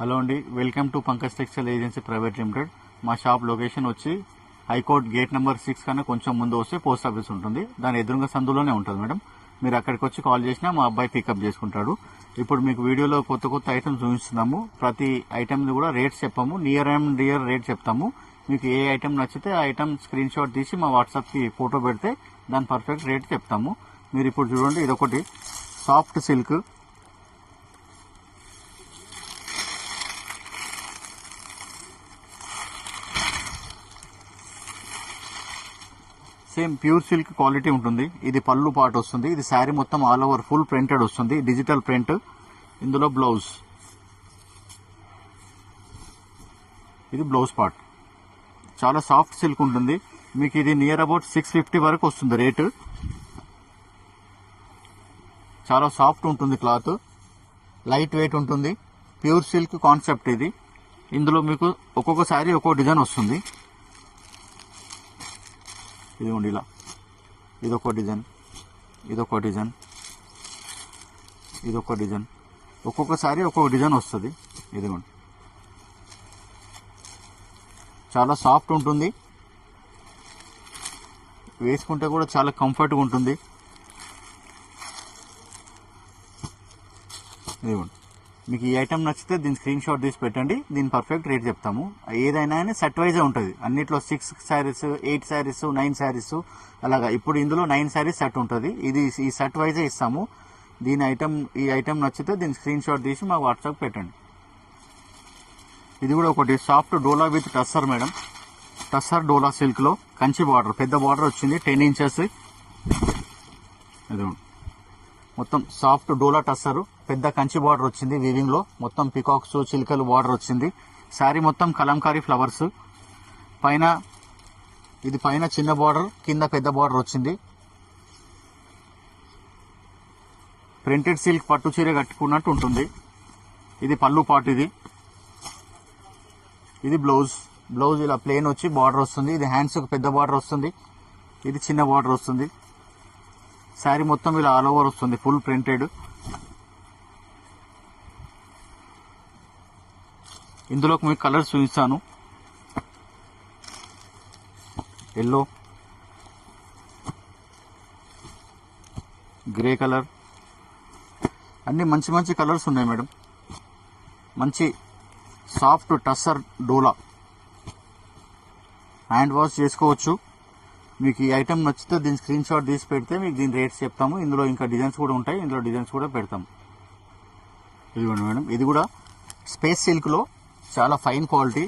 Hello అండి, welcome to Pankaj textile agency private limited. మా shop location వచ్చి హైకోర్ట్ గేట్ నెంబర్ 6 కన్నా కొంచెం ముందు వస్తే పోస్ట్ ఆఫీస్ ఉంటుంది. దాని ఎదురుగా సందులోనే ఉంటుంది మేడం. మీరు అక్కడికి వచ్చి కాల్ చేసినా మా అబ్బాయి పికప్ చేసుకుంటాడు. ఇప్పుడు మీకు వీడియోలో కొత్త కొత్త ఐటమ్స్ చూపిస్తున్నాము. ప్రతి ఐటమ్ కూడా రేట్స్ చెప్పాము, నియర్ అండ్ డియర్ రేట్ చెప్తాము. మీకు ఏ ఐటమ్ నచ్చితే ఆ ఐటమ్ స్క్రీన్ షాట్ తీసి మా వాట్సాప్కి ఫోటో పెడితే దాని పర్ఫెక్ట్ రేట్ చెప్తాము. మీరు ఇప్పుడు చూడండి, ఇదొకటి soft silk, same pure silk quality ఉంటుంది. ఇది పళ్ళు పార్ట్ వస్తుంది. ఇది శారీ మొత్తం ఆల్ ఓవర్ ఫుల్ ప్రింటెడ్ వస్తుంది, డిజిటల్ ప్రింట్. ఇందులో బ్లౌజ్, ఇది బ్లౌజ్ పార్ట్. చాలా సాఫ్ట్ సిల్క్ ఉంటుంది. మీకు ఇది నియర్ అబౌట్ 650 వరకు వస్తుంది రేటు. చాలా సాఫ్ట్ ఉంటుంది క్లాత్, లైట్ వెయిట్ ఉంటుంది. ప్యూర్ సిల్క్ కాన్సెప్ట్ ఇది. ఇందులో మీకు ఒక్కొక్క శారీ ఒక్కొక్క డిజైన్ వస్తుంది. ఇదిగోండి, ఇలా ఇదొక డిజైన్, ఇదొక డిజైన్, ఇదొక డిజైన్, ఒక్కొక్కసారి ఒక్కొక్క డిజైన్ వస్తుంది. ఇదిగోండి, చాలా సాఫ్ట్ ఉంటుంది, వేసుకుంటే కూడా చాలా కంఫర్ట్గా ఉంటుంది. ఇదిగోండి, మీకు ఈ ఐటమ్ నచ్చితే దీని స్క్రీన్ షాట్ తీసి పెట్టండి, దీని పర్ఫెక్ట్ రేట్ చెప్తాము. ఏదైనా సెట్ వైజే ఉంటుంది. అన్నిట్లో 6 శారీస్, 8 శారీస్, 9 శారీస్ అలాగా. ఇప్పుడు ఇందులో 9 శారీస్ సెట్ ఉంటుంది. ఇది ఈ సెట్ వైజే ఇస్తాము. ఈ ఐటమ్ నచ్చితే దీని స్క్రీన్ షాట్ తీసి మా వాట్సాప్ పెట్టండి. ఇది కూడా ఒకటి సాఫ్ట్ డోలా విత్ టస్సర్ మేడం. టస్సర్ డోలా సిల్క్లో కంచి బార్డర్, పెద్ద బార్డర్ వచ్చింది, 10 ఇంచెస్. ఇది మొత్తం సాఫ్ట్ డోలా టస్సర్, పెద్ద కంచి బార్డర్ వచ్చింది. వీవింగ్ లో మొత్తం పికాక్స్, చిలుకలు బార్డర్ వచ్చింది. శారీ మొత్తం కలంకారీ ఫ్లవర్స్. ఇది పైన చిన్న బార్డర్, కింద పెద్ద బార్డర్ వచ్చింది. ప్రింటెడ్ సిల్క్ పట్టు చీర కట్టుకున్నట్టు ఉంటుంది. ఇది పళ్ళు పార్ట్. ఇది బ్లౌజ్ ఇలా ప్లేన్ వచ్చి బార్డర్ వస్తుంది. ఇది హ్యాండ్స్ పెద్ద బార్డర్ వస్తుంది, ఇది చిన్న బార్డర్ వస్తుంది. శారీ మొత్తం ఇలా ఆల్ ఓవర్ వస్తుంది, ఫుల్ ప్రింటెడ్. ఇందులో మీకు కలర్స్ చూపిస్తాను. ఎల్లో, గ్రే కలర్, అన్ని మంచి మంచి కలర్స్ ఉన్నాయి మేడం. మంచి సాఫ్ట్ టస్సర్ డోలా, హ్యాండ్ వాష్ చేసుకోవచ్చు. మీకు ఈ ఐటమ్ నచ్చితే దీని స్క్రీన్ షాట్ తీసి పెడితే మీకు దీని రేట్స్ చెప్తాము. ఇందులో ఇంకా డిజైన్స్ కూడా ఉంటాయి, ఇందులో డిజైన్స్ కూడా పెడతాము. ఇదిగోండి మేడం, ఇది కూడా స్పేస్ సిల్క్లో చాలా ఫైన్ క్వాలిటీ.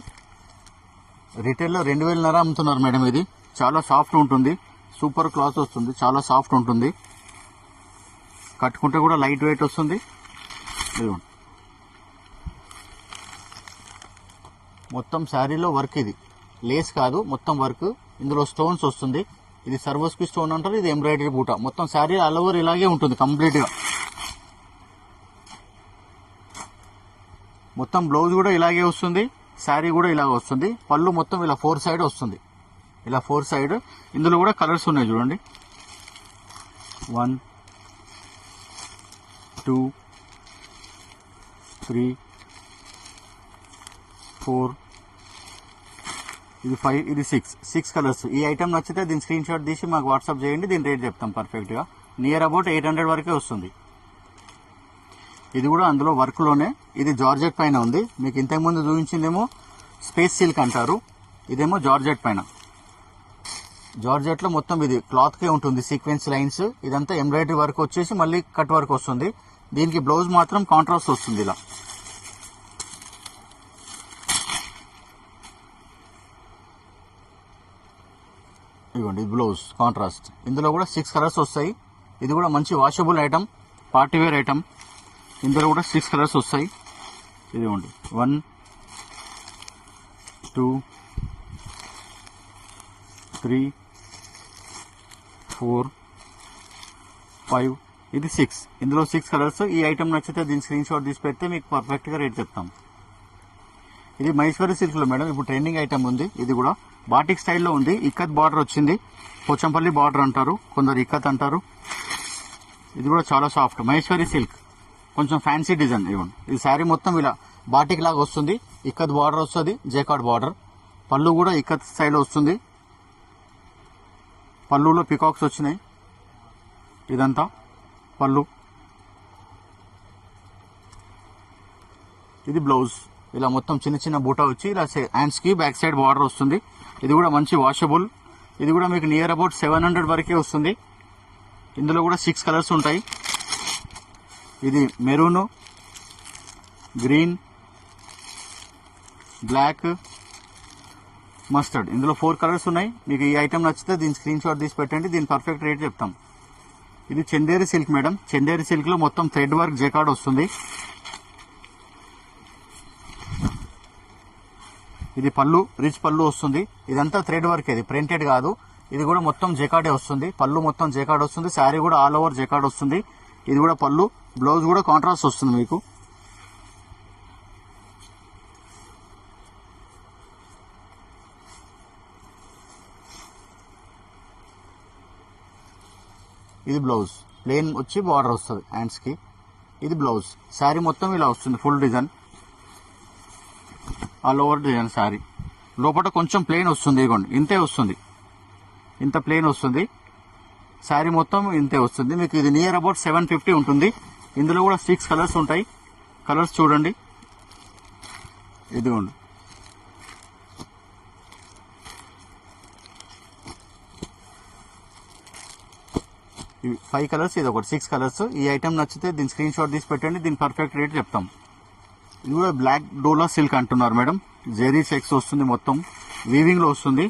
రిటైల్లో 2000 అమ్ముతున్నారు మేడం. ఇది చాలా సాఫ్ట్ ఉంటుంది, సూపర్ క్లాత్ వస్తుంది, చాలా సాఫ్ట్ ఉంటుంది. కట్టుకుంటే కూడా లైట్ వెయిట్ వస్తుంది. ఇదిగోండి, మొత్తం శారీలో వర్క్. ఇది లేస్ కాదు, మొత్తం వర్క్. ఇందులో స్టోన్స్ వస్తుంది. ఇది సర్వస్కి స్టోన్ అంటారు, ఇది ఎంబ్రాయిడరీ బూట. మొత్తం శారీ ఆల్ ఓవర్ ఇలాగే ఉంటుంది కంప్లీట్ గా. మొత్తం బ్లౌజ్ కూడా ఇలాగే వస్తుంది, శారీ కూడా ఇలాగే వస్తుంది. పళ్ళు మొత్తం ఇలా 4 సైడ్ వస్తుంది, ఇలా 4 సైడ్. ఇందులో కూడా కలర్స్ ఉన్నాయి చూడండి. 1 2 3 4, ఇది 5, ఇది 6 కలర్స్. ఈ ఐటమ్ నచ్చితే దీని స్క్రీన్ షాట్ తీసి మాకు వాట్సాప్ చేయండి, దీని రేట్ చెప్తాం పర్ఫెక్ట్ గా. నియర్ అబౌట్ 800 వరకే వస్తుంది. ఇది కూడా అందులో వర్క్ లోనే. ఇది జార్జెట్ పైన ఉంది. మీకు ఇంతకుముందు చూపించిందేమో స్పేస్ సిల్క్ అంటారు, ఇదేమో జార్జెట్ పైన. జార్జెట్ లో మొత్తం ఇది క్లాత్ కే ఉంటుంది, సీక్వెన్స్ లైన్స్. ఇదంతా ఎంబ్రాయిడరీ వర్క్ వచ్చేసి మళ్ళీ కట్ వర్క్ వస్తుంది. దీనికి బ్లౌజ్ మాత్రం కాంట్రాస్ట్ వస్తుంది ఇలా. ఇదిగోండి, బ్లౌజ్ కాంట్రాస్ట్. ఇందులో కూడా 6 కలర్స్ వస్తాయి. ఇది కూడా మంచి washable item, party wear item. ఇందులో కూడా 6 కలర్స్ వస్తాయి. ఇదిగోండి, 1 2 3 4 5, ఇది 6. ఇందులో 6 కలర్స్. ఈ ఐటమ్ నచ్చితే దీని స్క్రీన్ షాట్ తీసి పెడితే మీకు పర్ఫెక్ట్ గా రేట్ చెప్తాం. ఇది మహేశ్వరి సిల్క్ లో మేడం, ఇప్పుడు ట్రెండింగ్ ఐటమ్ ఉంది. ఇది కూడా బాటిక్ స్టైల్లో ఉంది. ఇక్కత్ బార్డర్ వచ్చింది, పోచంపల్లి బార్డర్ అంటారు, కొందరు ఇక్కత్ అంటారు. ఇది కూడా చాలా సాఫ్ట్ మహేశ్వరి సిల్క్, కొంచెం ఫ్యాన్సీ డిజైన్. ఇవ్వండి, ఈ శారీ మొత్తం ఇలా బాటిక్ లాగా వస్తుంది, ఇక్కత్ బార్డర్ వస్తుంది, జేకార్డ్ బార్డర్. పళ్ళు కూడా ఇక్కత్ స్టైల్ వస్తుంది. పళ్ళులో పికాక్స్ వచ్చినాయి. ఇదంతా పళ్ళు. ఇది బ్లౌజ్. ఇలా మొత్తం చిన్న చిన్న బూటా వచ్చి ఇలా హ్యాండ్స్ కి బ్యాక్ సైడ్ బార్డర్ వస్తుంది. ఇది కూడా మంచి వాషబుల్. ఇది కూడా మీకు నియర్ అబౌట్ 700 వరకే వస్తుంది. ఇందులో కూడా 6 కలర్స్ ఉంటాయి. ఇది మెరూన్, గ్రీన్, బ్లాక్, మస్టర్డ్. ఇందులో 4 కలర్స్ ఉన్నాయి. మీకు ఈ ఐటమ్ నచ్చితే దీని స్క్రీన్ షాట్ తీసి పెట్టండి. దీని పర్ఫెక్ట్ రేట్ చెప్తాం. ఇది Chanderi silk madam. Chanderi silk లో మొత్తం థ్రెడ్ వర్క్ జేకార్డ్ వస్తుంది. ఇది పళ్ళు, రిచ్ పళ్ళు వస్తుంది. ఇదంతా థ్రెడ్ వర్క్, ఇది ప్రింటెడ్ కాదు. ఇది కూడా మొత్తం జేకార్డే వస్తుంది. పళ్ళు మొత్తం జేకార్డ్ వస్తుంది. శారీ కూడా ఆల్ ఓవర్ జేకార్డ్ వస్తుంది. ఇది కూడా పళ్ళు. బ్లౌజ్ కూడా కాంట్రాస్ట్ వస్తుంది మీకు. ఇది బ్లౌజ్. ప్లెయిన్ వచ్చి బార్డర్ వస్తుంది హ్యాండ్స్ కి. ఇది బ్లౌజ్. శారీ మొత్తం ఇలా వస్తుంది, full design, all over design sari. లోపల కొంచెం ప్లెయిన్ వస్తుంది. ఇదిగోండి ఇంతే వస్తుంది, ఇంత ప్లెయిన్ వస్తుంది. శారీ మొత్తం ఇంతే వస్తుంది. మీకు ఇది నియర్ అబౌట్ 750 ఉంటుంది. ఇందులో కూడా 6 కలర్స్ ఉంటాయి. కలర్స్ చూడండి. ఇదిగోండి, ఇవి 5 కలర్స్, ఇది ఒకటి 6 కలర్స్. ఈ ఐటమ్ నచ్చితే దీని స్క్రీన్ షాట్ తీసి పెట్టండి. దీని పర్ఫెక్ట్ రేట్ చెప్తాం. ఇది కూడా బ్లాక్ డోలా సిల్క్ అంటున్నారు మేడం. జెరీ చెక్స్ వస్తుంది, మొత్తం వీవింగ్ లో వస్తుంది.